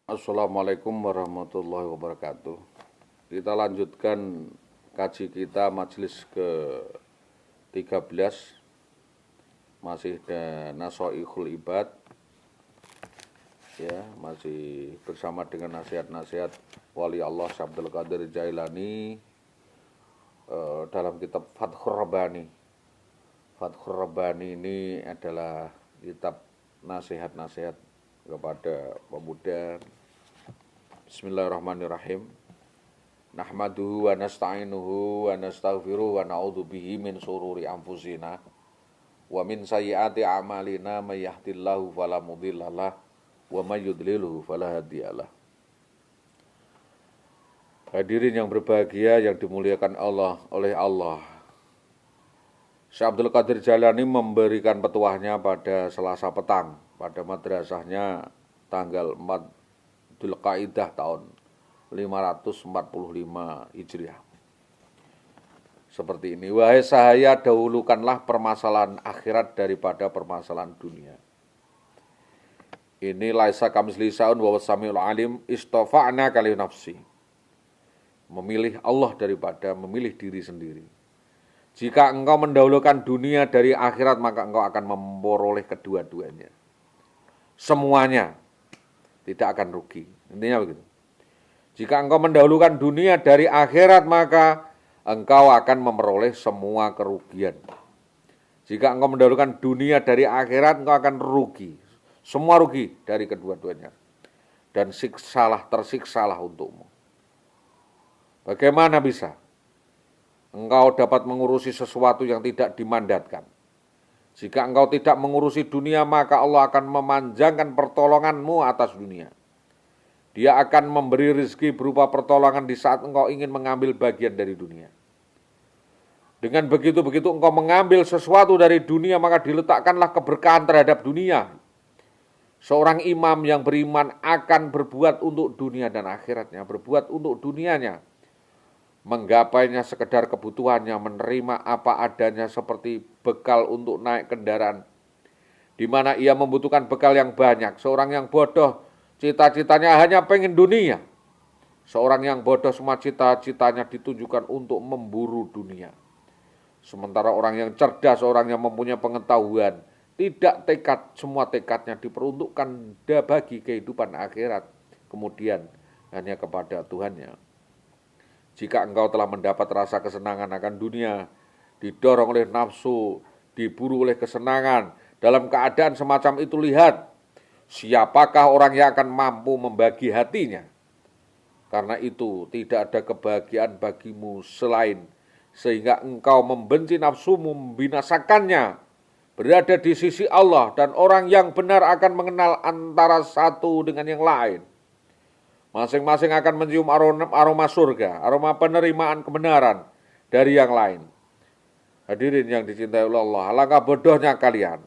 Assalamualaikum warahmatullahi wabarakatuh. Kita lanjutkan kaji kita majelis ke-13, masih Nasoihul Ibad, ya, masih bersama dengan nasihat-nasihat Wali Allah Syekh Abdul Qadir Jailani dalam kitab Fathur Rabbani. Fathur Rabbani ini adalah kitab nasihat-nasihat kepada pemuda. Bismillahirrahmanirrahim. Nahmaduhu wa nasta'inuhu wa nastaghfiruhu wa na'udzu bihi min sururi anfusina wa min sayyiati a'malina may yahdihillahu fala mudhillalah wa may yudlilhu fala hadiyalah. Hadirin yang berbahagia yang dimuliakan oleh Allah. Syekh Abdul Qadir Jailani memberikan petuahnya pada Selasa petang pada madrasahnya tanggal 4 Dzulqa'dah tahun 545 Hijriah. Seperti ini, wahai sahaya, dahulukanlah permasalahan akhirat daripada permasalahan dunia. Ini laisa kamitslihi syai'un wa huwas samiul alim, istofa'na kali nafsi. Memilih Allah daripada memilih diri sendiri. Jika engkau mendahulukan dunia dari akhirat, maka engkau akan memperoleh kedua-duanya. Semuanya tidak akan rugi. Intinya begitu. Jika engkau mendahulukan dunia dari akhirat, maka engkau akan memperoleh semua kerugian. Jika engkau mendahulukan dunia dari akhirat, engkau akan rugi. Semua rugi dari kedua-duanya. Dan tersiksalah untukmu. Bagaimana bisa engkau dapat mengurusi sesuatu yang tidak dimandatkan? Jika engkau tidak mengurusi dunia, maka Allah akan memanjangkan pertolonganmu atas dunia. Dia akan memberi rezeki berupa pertolongan di saat engkau ingin mengambil bagian dari dunia. Dengan begitu engkau mengambil sesuatu dari dunia, maka diletakkanlah keberkahan terhadap dunia. Seorang imam yang beriman akan berbuat untuk dunia dan akhiratnya, berbuat untuk dunianya. Menggapainya sekedar kebutuhannya, menerima apa adanya seperti bekal untuk naik kendaraan, di mana ia membutuhkan bekal yang banyak. Seorang yang bodoh, cita-citanya hanya pengen dunia. Seorang yang bodoh, semua cita-citanya ditujukan untuk memburu dunia. Sementara orang yang cerdas, orang yang mempunyai pengetahuan, tidak semua tekadnya diperuntukkan bagi kehidupan akhirat, kemudian hanya kepada Tuhannya. Jika engkau telah mendapat rasa kesenangan akan dunia, didorong oleh nafsu, diburu oleh kesenangan, dalam keadaan semacam itu lihat, siapakah orang yang akan mampu membagi hatinya? Karena itu tidak ada kebahagiaan bagimu selain, sehingga engkau membenci nafsumu, membinasakannya, berada di sisi Allah, dan orang yang benar akan mengenal antara satu dengan yang lain. Masing-masing akan mencium aroma surga, aroma penerimaan kebenaran dari yang lain. Hadirin yang dicintai oleh Allah, alangkah bodohnya kalian.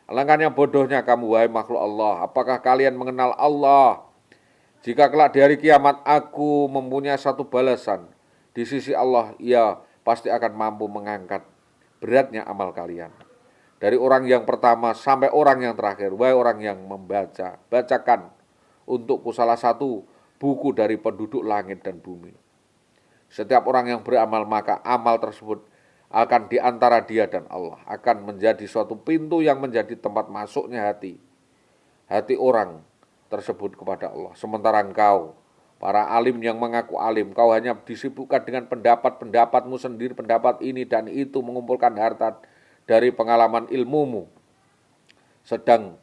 Alangkahnya bodohnya kamu, wahai makhluk Allah. Apakah kalian mengenal Allah? Jika kelak di hari kiamat aku mempunyai satu balasan di sisi Allah, ia pasti akan mampu mengangkat beratnya amal kalian. Dari orang yang pertama sampai orang yang terakhir, wahai orang yang membaca, bacakan untukku salah satu buku dari penduduk langit dan bumi. Setiap orang yang beramal, maka amal tersebut akan diantara dia dan Allah, akan menjadi suatu pintu yang menjadi tempat masuknya hati orang tersebut kepada Allah. Sementara engkau, para alim yang mengaku alim, kau hanya disibukkan dengan pendapat-pendapatmu sendiri, pendapat ini dan itu, mengumpulkan harta dari pengalaman ilmumu. Sedang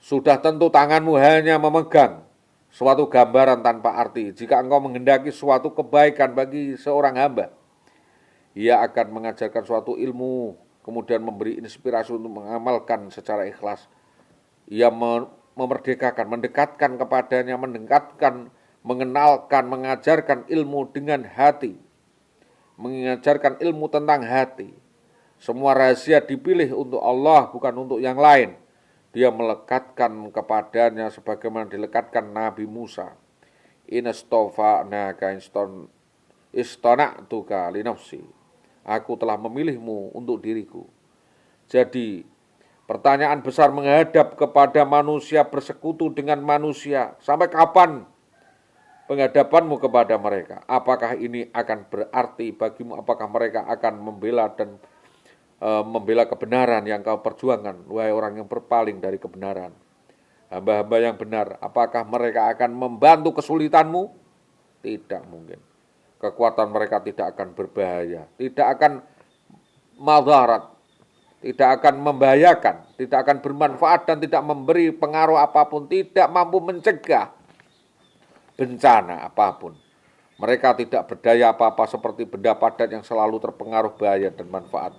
sudah tentu tanganmu hanya memegang suatu gambaran tanpa arti. Jika engkau menghendaki suatu kebaikan bagi seorang hamba, ia akan mengajarkan suatu ilmu, kemudian memberi inspirasi untuk mengamalkan secara ikhlas. Ia memerdekakan, mendekatkan kepadanya, mengenalkan, mengajarkan ilmu dengan hati, mengajarkan ilmu tentang hati. Semua rahasia dipilih untuk Allah, bukan untuk yang lain. Dia melekatkan kepadanya sebagaimana dilekatkan Nabi Musa. Inastofa'naka istona'tuka li nafsi. Aku telah memilihmu untuk diriku. Jadi Pertanyaan besar menghadap kepada manusia, bersekutu dengan manusia. Sampai kapan penghadapanmu kepada mereka? Apakah ini akan berarti bagimu? Apakah mereka akan membela dan membela kebenaran yang kau perjuangkan? Wahai orang yang berpaling dari kebenaran, hamba-hamba yang benar, apakah mereka akan membantu kesulitanmu? Tidak mungkin. Kekuatan mereka tidak akan berbahaya, tidak akan madarat, tidak akan membahayakan, tidak akan bermanfaat dan tidak memberi pengaruh apapun, tidak mampu mencegah bencana apapun. Mereka tidak berdaya apa-apa seperti benda padat yang selalu terpengaruh bahaya dan manfaat.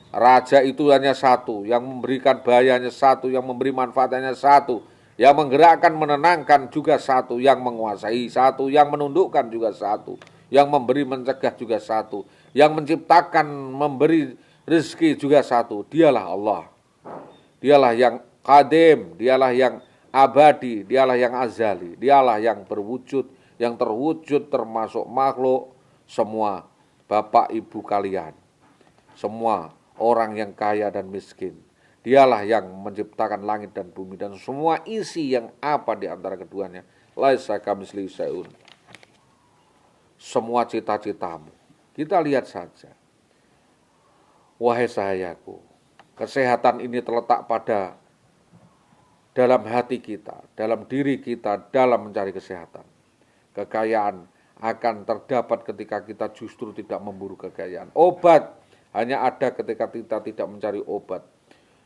Raja itu hanya satu, yang memberikan bahayanya satu, yang memberi manfaatnya satu, yang menggerakkan menenangkan juga satu, yang menguasai satu, yang menundukkan juga satu, yang memberi mencegah juga satu, yang menciptakan memberi rezeki juga satu. Dialah Allah. Dialah yang qadim, dialah yang abadi, dialah yang azali, dialah yang berwujud, yang terwujud termasuk makhluk semua, bapak ibu kalian, semua orang yang kaya dan miskin. Dialah yang menciptakan langit dan bumi dan semua isi yang apa di antara keduanya. Laisa kamitslihi syai'un. Semua cita-citamu. Kita lihat saja. Wahai sahayaku, kesehatan ini terletak pada dalam hati kita, dalam diri kita, dalam mencari kesehatan. Kekayaan akan terdapat ketika kita justru tidak memburu kekayaan. Obat hanya ada ketika kita tidak mencari obat.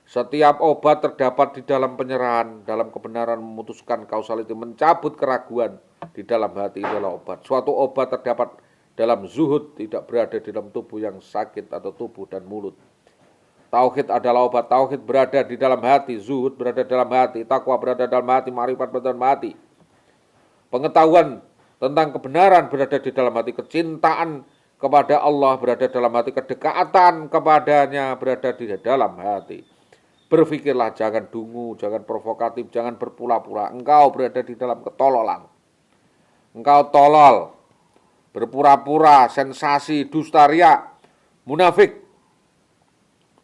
Setiap obat terdapat di dalam penyerahan, dalam kebenaran memutuskan kausaliti, mencabut keraguan di dalam hati, itulah obat. Suatu obat terdapat dalam zuhud, tidak berada di dalam tubuh yang sakit atau tubuh dan mulut. Tauhid adalah obat. Tauhid berada di dalam hati, zuhud berada dalam hati, takwa berada dalam hati, ma'rifat berada dalam hati. Pengetahuan tentang kebenaran berada di dalam hati, kecintaan kepada Allah berada dalam hati, kedekatan kepadanya berada di dalam hati. Berpikirlah, jangan dungu, jangan provokatif, jangan berpura-pura. Engkau berada di dalam ketololan. Engkau tolol, berpura-pura, sensasi, dusta, riya, munafik.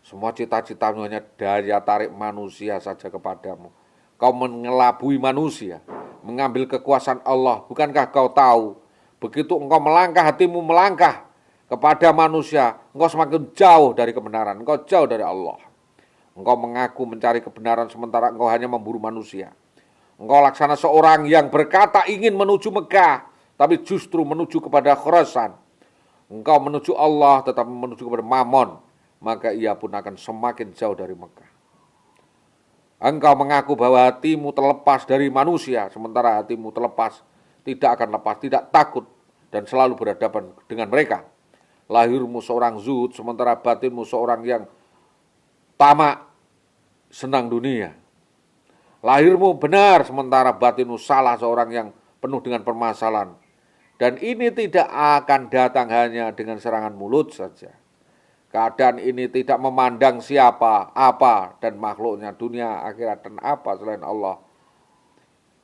Semua cita-citamu hanya daya tarik manusia saja kepadamu. Kau mengelabui manusia, mengambil kekuasaan Allah. Bukankah kau tahu, begitu engkau melangkah, hatimu melangkah kepada manusia, engkau semakin jauh dari kebenaran, engkau jauh dari Allah. Engkau mengaku mencari kebenaran sementara engkau hanya memburu manusia. Engkau laksana seorang yang berkata ingin menuju Mekah, tapi justru menuju kepada Khurasan. Engkau menuju Allah tetapi menuju kepada Mammon, maka ia pun akan semakin jauh dari Mekah. Engkau mengaku bahwa hatimu terlepas dari manusia, sementara hatimu terlepas, tidak akan lepas, tidak takut, dan selalu berhadapan dengan mereka. Lahirmu seorang zuhud, sementara batinmu seorang yang tamak, senang dunia. Lahirmu benar, sementara batinmu salah, seorang yang penuh dengan permasalahan. Dan ini tidak akan datang hanya dengan serangan mulut saja. Keadaan ini tidak memandang siapa, apa, dan makhluknya, dunia, akhirat, dan apa selain Allah.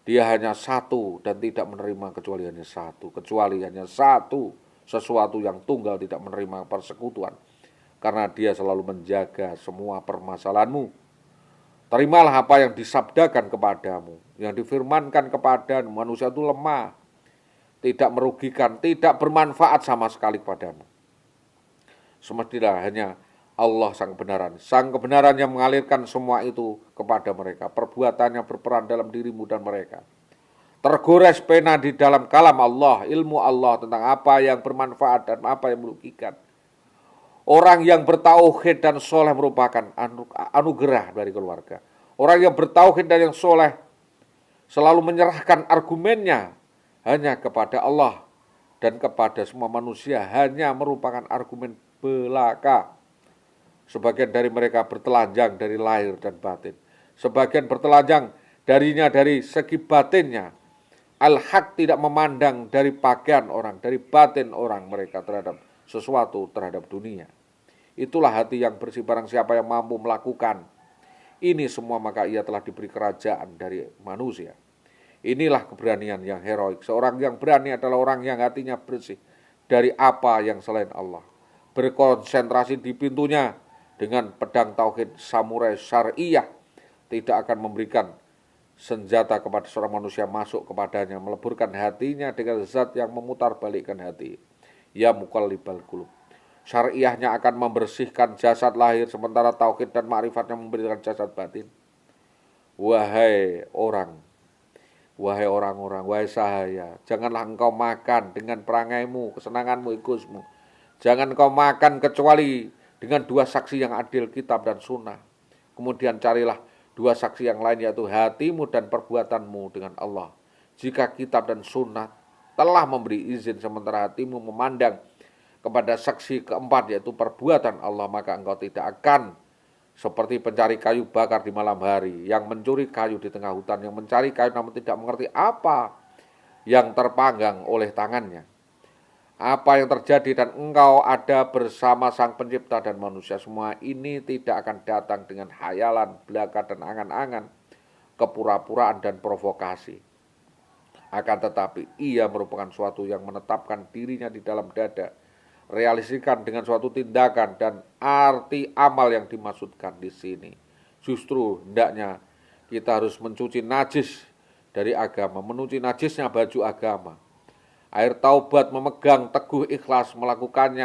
Dia hanya satu dan tidak menerima kecuali hanya satu. Kecuali hanya satu, sesuatu yang tunggal, tidak menerima persekutuan. Karena dia selalu menjaga semua permasalahanmu. Terimalah apa yang disabdakan kepadamu, yang difirmankan kepadamu. Manusia itu lemah, tidak merugikan, tidak bermanfaat sama sekali kepadamu. Semestinya hanya Allah sang kebenaran. Sang kebenaran yang mengalirkan semua itu kepada mereka. Perbuatannya berperan dalam dirimu dan mereka. Tergores pena di dalam kalam Allah, ilmu Allah tentang apa yang bermanfaat dan apa yang merugikan. Orang yang bertauhid dan soleh merupakan anugerah dari keluarga. Orang yang bertauhid dan yang soleh selalu menyerahkan argumennya hanya kepada Allah dan kepada semua manusia, hanya merupakan argumen belaka. Sebagian dari mereka bertelanjang dari lahir dan batin. Sebagian bertelanjang darinya dari segi batinnya. Al-haq tidak memandang dari pakaian orang, dari batin orang mereka terhadap sesuatu, terhadap dunia. Itulah hati yang bersih, barang siapa yang mampu melakukan ini semua maka ia telah diberi kerajaan dari manusia. Inilah keberanian yang heroik. Seorang yang berani adalah orang yang hatinya bersih dari apa yang selain Allah. Berkonsentrasi di pintunya dengan pedang tauhid samurai syariah tidak akan memberikan senjata kepada seorang manusia masuk kepadanya, meleburkan hatinya dengan zat yang memutarbalikkan hati. Ya muqallibal qulub. Syariahnya akan membersihkan jasad lahir, sementara tauhid dan ma'rifatnya memberikan jasad batin. Wahai orang-orang, wahai sahaya, janganlah engkau makan dengan perangaimu, kesenanganmu, egoismu. Jangan engkau makan kecuali dengan dua saksi yang adil, kitab dan sunnah. Kemudian carilah dua saksi yang lain, yaitu hatimu dan perbuatanmu dengan Allah. Jika kitab dan sunnah telah memberi izin sementara hatimu memandang kepada saksi keempat, yaitu perbuatan Allah, maka engkau tidak akan seperti pencari kayu bakar di malam hari, yang mencuri kayu di tengah hutan, yang mencari kayu namun tidak mengerti apa yang terpanggang oleh tangannya, apa yang terjadi, dan engkau ada bersama Sang Pencipta dan manusia. Semua ini tidak akan datang dengan hayalan, belaka, dan angan-angan, kepura-puraan dan provokasi. Akan tetapi ia merupakan suatu yang menetapkan dirinya di dalam dada, realisasikan dengan suatu tindakan, dan arti amal yang dimaksudkan di sini. Justru hendaknya kita harus mencuci najis dari agama, mencuci najisnya baju agama. Air taubat, memegang teguh ikhlas melakukannya